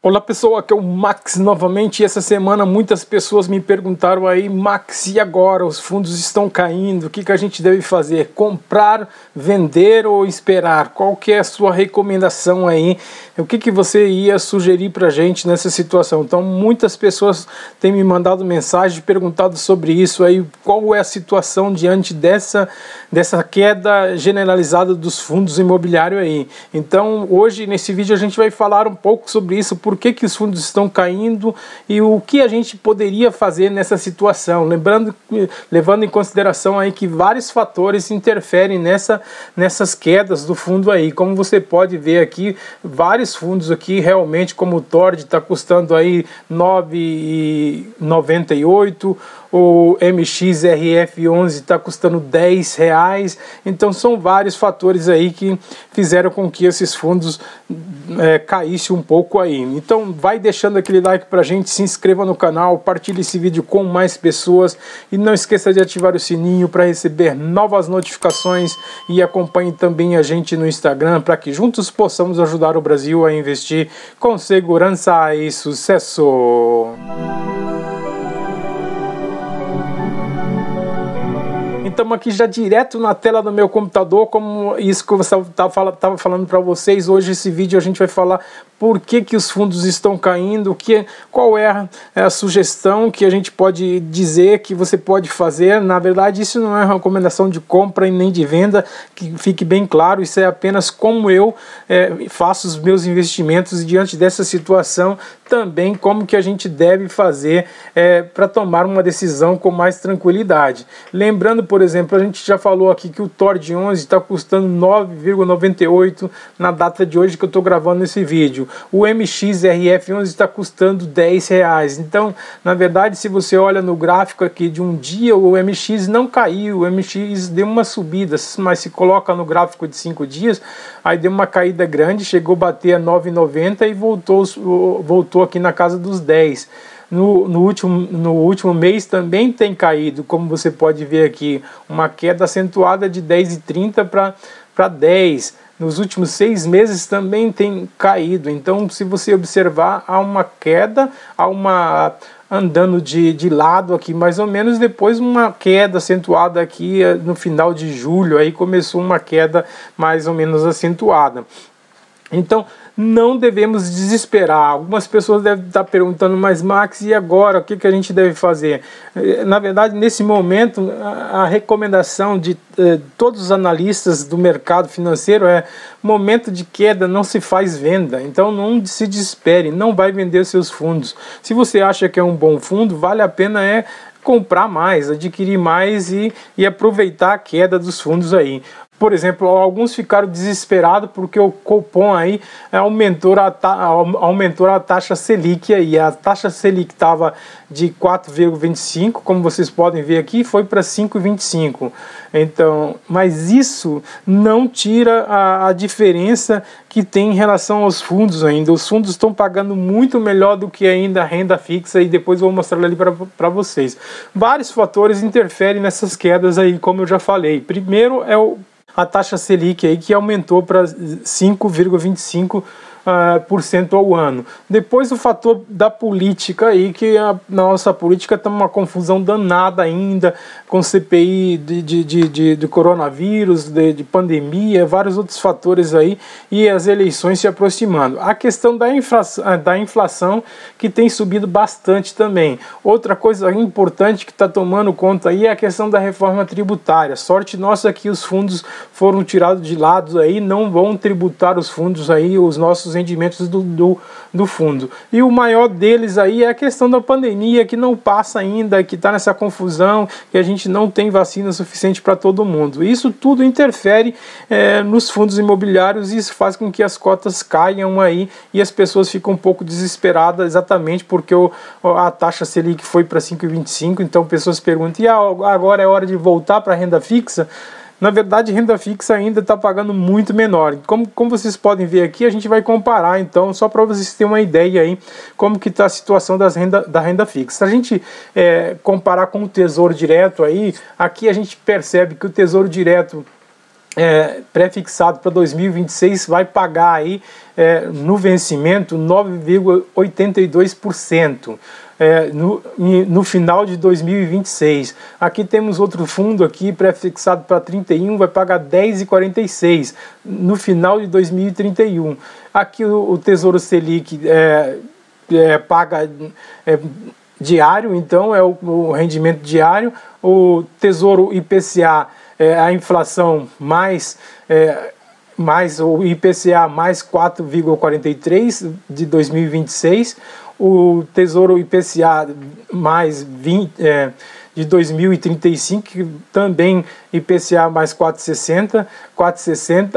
Olá pessoal, aqui é o Max novamente e essa semana muitas pessoas me perguntaram aí: Max, e agora? Os fundos estão caindo, o que a gente deve fazer? Comprar, vender ou esperar? Qual que é a sua recomendação aí? O que você ia sugerir pra gente nessa situação? Então muitas pessoas têm me mandado mensagem, perguntado sobre isso aí, qual é a situação diante dessa queda generalizada dos fundos imobiliários aí. Então hoje nesse vídeo a gente vai falar um pouco sobre isso, por que os fundos estão caindo e o que a gente poderia fazer nessa situação, levando em consideração aí que vários fatores interferem nessas quedas do fundo aí. Como você pode ver aqui, vários fundos aqui realmente, como o Tord está custando aí R$ 9,98, o MXRF11 está custando R$10, então são vários fatores aí que fizeram com que esses fundos caíssem um pouco aí. Então vai deixando aquele like pra gente, se inscreva no canal, compartilhe esse vídeo com mais pessoas e não esqueça de ativar o sininho para receber novas notificações e acompanhe também a gente no Instagram para que juntos possamos ajudar o Brasil a investir com segurança e sucesso. Então aqui já direto na tela do meu computador, como isso que eu estava falando para vocês. Hoje esse vídeo a gente vai falar por que os fundos estão caindo, qual é a sugestão que a gente pode dizer que você pode fazer. Na verdade isso não é uma recomendação de compra e nem de venda, que fique bem claro, isso é apenas como eu faço os meus investimentos e diante dessa situação também como que a gente deve fazer para tomar uma decisão com mais tranquilidade. Lembrando, por exemplo, a gente já falou aqui que o Tord 11 está custando R$ 9,98 na data de hoje que eu estou gravando esse vídeo. O MXRF11 está custando R$10. Então, na verdade, se você olha no gráfico aqui de um dia, o MX não caiu, o MX deu uma subida, mas se coloca no gráfico de 5 dias, aí deu uma caída grande, chegou a bater a R$ 9,90 e voltou aqui na casa dos 10. No último mês também tem caído, como você pode ver aqui, uma queda acentuada de 10,30 para 10. Nos últimos 6 meses também tem caído. Então, se você observar, há uma queda, andando de lado aqui mais ou menos, depois uma queda acentuada aqui no final de julho, aí começou uma queda mais ou menos acentuada. Então, não devemos desesperar. Algumas pessoas devem estar perguntando: mas Max, e agora? O que a gente deve fazer? Na verdade, nesse momento, a recomendação de todos os analistas do mercado financeiro é: momento de queda não se faz venda. Então não se desespere, não vai vender seus fundos. Se você acha que é um bom fundo, vale a pena comprar mais, adquirir mais e aproveitar a queda dos fundos aí. Por exemplo, alguns ficaram desesperados porque o Copom aí aumentou a taxa Selic aí. A taxa Selic estava de 4,25, como vocês podem ver aqui, foi para 5,25. Então, mas isso não tira a diferença que tem em relação aos fundos ainda. Os fundos estão pagando muito melhor do que ainda a renda fixa e depois eu vou mostrar ali para vocês. Vários fatores interferem nessas quedas aí, como eu já falei. Primeiro é a taxa Selic aí, que aumentou para 5,25% ao ano. Depois o fator da política aí, que a nossa política está uma confusão danada ainda, com CPI de coronavírus, de pandemia, vários outros fatores aí, e as eleições se aproximando. A questão da inflação que tem subido bastante também. Outra coisa importante que está tomando conta aí é a questão da reforma tributária. Sorte nossa que os fundos foram tirados de lado aí, não vão tributar os fundos aí, os nossos rendimentos do fundo. E o maior deles aí é a questão da pandemia, que não passa ainda, que está nessa confusão, que a gente não tem vacina suficiente para todo mundo. Isso tudo interfere nos fundos imobiliários e isso faz com que as cotas caiam aí e as pessoas ficam um pouco desesperadas, exatamente porque a taxa Selic foi para 5,25, então pessoas perguntam: e agora é hora de voltar para a renda fixa? Na verdade, renda fixa ainda está pagando muito menor. Como vocês podem ver aqui, a gente vai comparar, então, só para vocês terem uma ideia aí, como que está a situação da renda fixa. Se a gente comparar com o Tesouro Direto aí, aqui a gente percebe que o Tesouro Direto pré-fixado para 2026 vai pagar aí no vencimento 9,82%. No final de 2026. Aqui temos outro fundo aqui pré-fixado para 31, vai pagar 10,46 no final de 2031. Aqui o Tesouro Selic paga diário, então é o rendimento diário. O Tesouro IPCA a inflação mais o IPCA mais 4,43 de 2026, o Tesouro IPCA mais 20 de 2035, também IPCA mais 4,60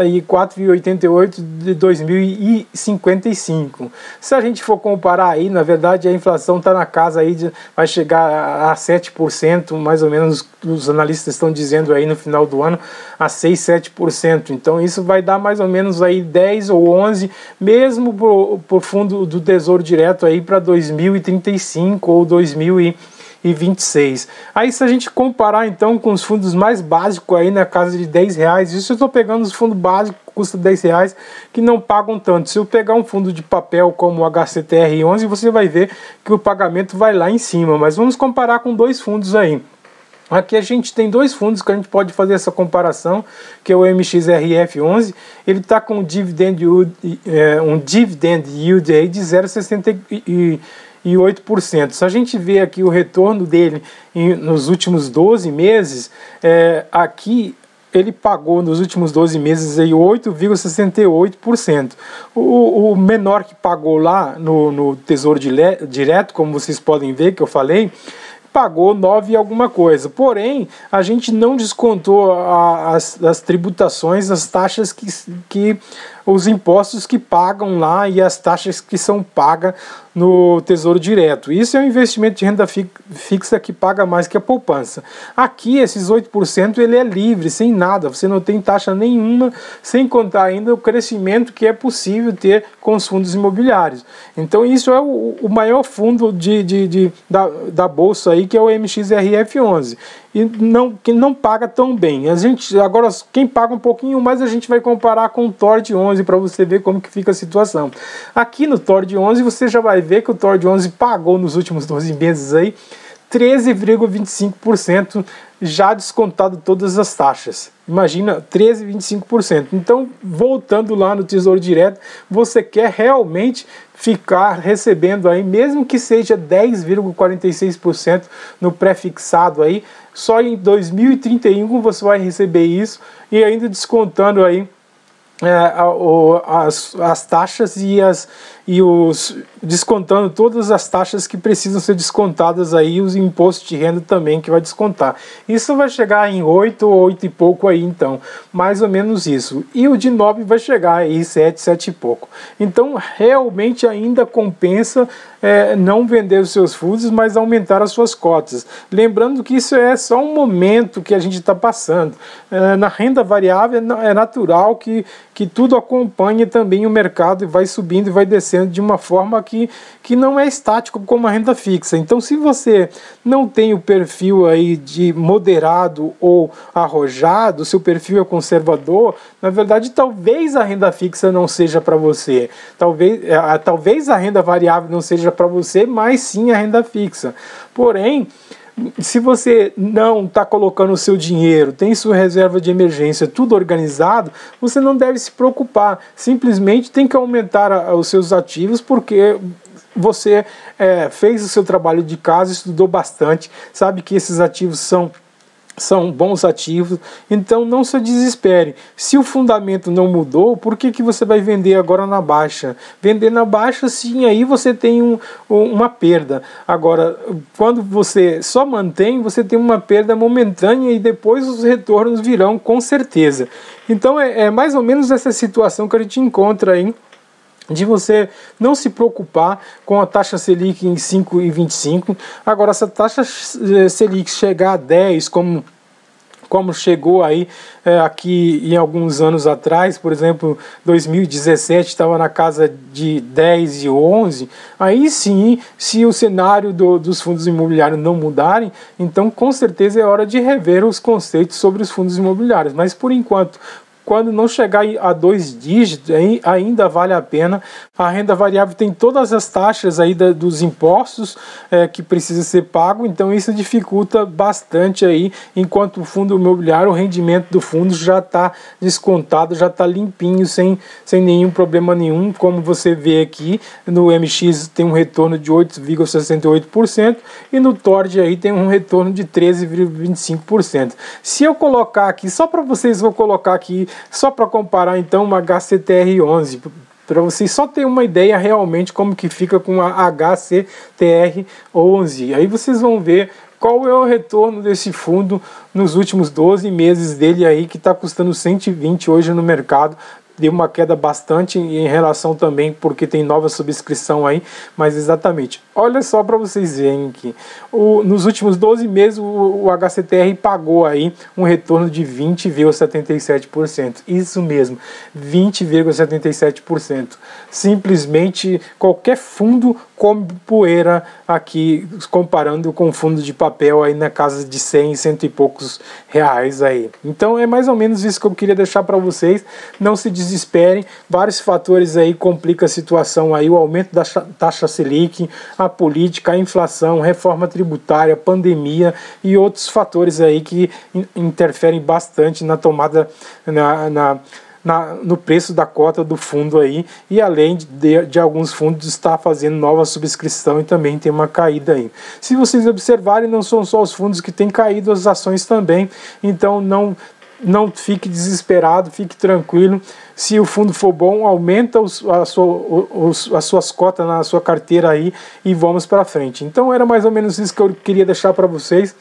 e 4,88 de 2055. Se a gente for comparar aí, na verdade a inflação está na casa aí vai chegar a 7%, mais ou menos os analistas estão dizendo aí no final do ano, a 6, 7%. Então isso vai dar mais ou menos aí 10 ou 11, mesmo por fundo do Tesouro Direto aí para 2035 ou 2026. Aí se a gente comparar então com os fundos mais básicos aí na casa de R$10, isso eu estou pegando os fundos básicos que custam R$10, que não pagam tanto. Se eu pegar um fundo de papel como o HCTR11, você vai ver que o pagamento vai lá em cima, mas vamos comparar com dois fundos aí. Aqui a gente tem dois fundos que a gente pode fazer essa comparação, que é o MXRF11, ele está com um dividend yield aí de 0,68%. Se a gente vê aqui o retorno dele nos últimos 12 meses, aqui ele pagou nos últimos 12 meses 8,68%. O menor que pagou lá no Tesouro Direto, como vocês podem ver que eu falei, pagou 9 e alguma coisa. Porém, a gente não descontou as tributações, as taxas que os impostos que pagam lá e as taxas que são pagas no Tesouro Direto. Isso é um investimento de renda fixa que paga mais que a poupança. Aqui, esses 8%, ele é livre, sem nada, você não tem taxa nenhuma, sem contar ainda o crescimento que é possível ter com os fundos imobiliários. Então, isso é o maior fundo da Bolsa aí, que é o MXRF11. E que não paga tão bem. Agora, quem paga um pouquinho mais, a gente vai comparar com o TORD11 para você ver como que fica a situação. Aqui no TORD11 você já vai ver que o TORD11 pagou nos últimos 12 meses aí 13,25%, já descontado todas as taxas. Imagina, 13,25%. Então, voltando lá no Tesouro Direto, você quer realmente ficar recebendo aí, mesmo que seja 10,46% no pré-fixado aí, só em 2031 você vai receber isso, e ainda descontando aí as taxas descontando todas as taxas que precisam ser descontadas aí, os impostos de renda também que vai descontar. Isso vai chegar em 8 e pouco aí, então, mais ou menos isso. E o de 9 vai chegar aí 7 e pouco. Então, realmente ainda compensa não vender os seus fundos, mas aumentar as suas cotas. Lembrando que isso é só um momento que a gente está passando. Na renda variável é natural que tudo acompanhe também o mercado e vai subindo e vai descendo de uma forma que não é estático como a renda fixa. Então, se você não tem o perfil aí de moderado ou arrojado, seu perfil é conservador, na verdade, talvez a renda fixa não seja para você. Talvez a renda variável não seja para você, mas sim a renda fixa. Porém, se você não está colocando o seu dinheiro, tem sua reserva de emergência, tudo organizado, você não deve se preocupar. Simplesmente tem que aumentar os seus ativos, porque você fez o seu trabalho de casa, estudou bastante, sabe que esses ativos são bons ativos, então não se desespere. Se o fundamento não mudou, por que você vai vender agora na baixa? Vender na baixa, sim, aí você tem uma perda. Agora, quando você só mantém, você tem uma perda momentânea e depois os retornos virão com certeza. Então é mais ou menos essa situação que a gente encontra aí, de você não se preocupar com a taxa Selic em 5,25. Agora, se a taxa Selic chegar a 10, como chegou aí aqui em alguns anos atrás, por exemplo, 2017 estava na casa de 10 e 11, aí sim, se o cenário dos fundos imobiliários não mudarem, então com certeza é hora de rever os conceitos sobre os fundos imobiliários. Mas por enquanto, Quando não chegar a 2 dígitos, ainda vale a pena. A renda variável tem todas as taxas aí dos impostos que precisa ser pago, então isso dificulta bastante aí, enquanto o fundo imobiliário, o rendimento do fundo já está descontado, já está limpinho, sem nenhum problema nenhum. Como você vê aqui, no MX tem um retorno de 8,68% e no Tord aí tem um retorno de 13,25%. Se eu colocar aqui, só para vocês, vou colocar aqui, só para comparar então uma HCTR11, para vocês só terem uma ideia realmente como que fica com a HCTR11. Aí vocês vão ver qual é o retorno desse fundo nos últimos 12 meses dele aí, que está custando 120 hoje no mercado. Deu uma queda bastante em relação também, porque tem nova subscrição aí, mas exatamente, olha só para vocês verem que nos últimos 12 meses o HCTR pagou aí um retorno de 20,77%, isso mesmo, 20,77%, simplesmente qualquer fundo come poeira aqui, comparando com o fundo de papel aí na casa de 100, cento e poucos reais aí. Então é mais ou menos isso que eu queria deixar para vocês. Não se desesperem, vários fatores aí complicam a situação aí, o aumento da taxa Selic, a política, a inflação, reforma tributária, pandemia e outros fatores aí que interferem bastante na tomada, no preço da cota do fundo aí, e além de alguns fundos estar fazendo nova subscrição e também tem uma caída aí. Se vocês observarem, não são só os fundos que têm caído, as ações também, então não fique desesperado, fique tranquilo. Se o fundo for bom, aumenta as suas cotas na sua carteira aí e vamos para frente. Então era mais ou menos isso que eu queria deixar para vocês,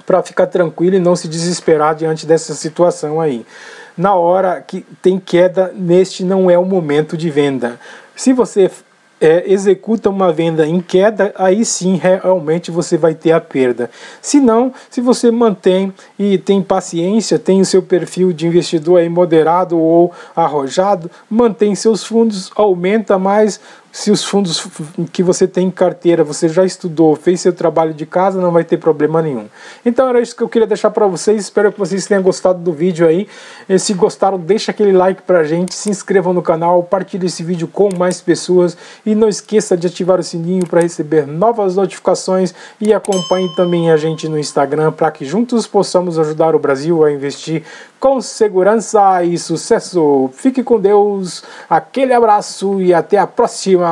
para ficar tranquilo e não se desesperar diante dessa situação aí. Na hora que tem queda, neste não é o momento de venda. Se você executa uma venda em queda, aí sim realmente você vai ter a perda. Se não, se você mantém e tem paciência, tem o seu perfil de investidor aí moderado ou arrojado, mantém seus fundos, aumenta mais. Se os fundos que você tem em carteira, você já estudou, fez seu trabalho de casa, não vai ter problema nenhum. Então era isso que eu queria deixar para vocês, espero que vocês tenham gostado do vídeo aí. E se gostaram, deixa aquele like pra gente, se inscrevam no canal, partilhe esse vídeo com mais pessoas e não esqueça de ativar o sininho para receber novas notificações e acompanhe também a gente no Instagram para que juntos possamos ajudar o Brasil a investir com segurança e sucesso. Fique com Deus, aquele abraço e até a próxima!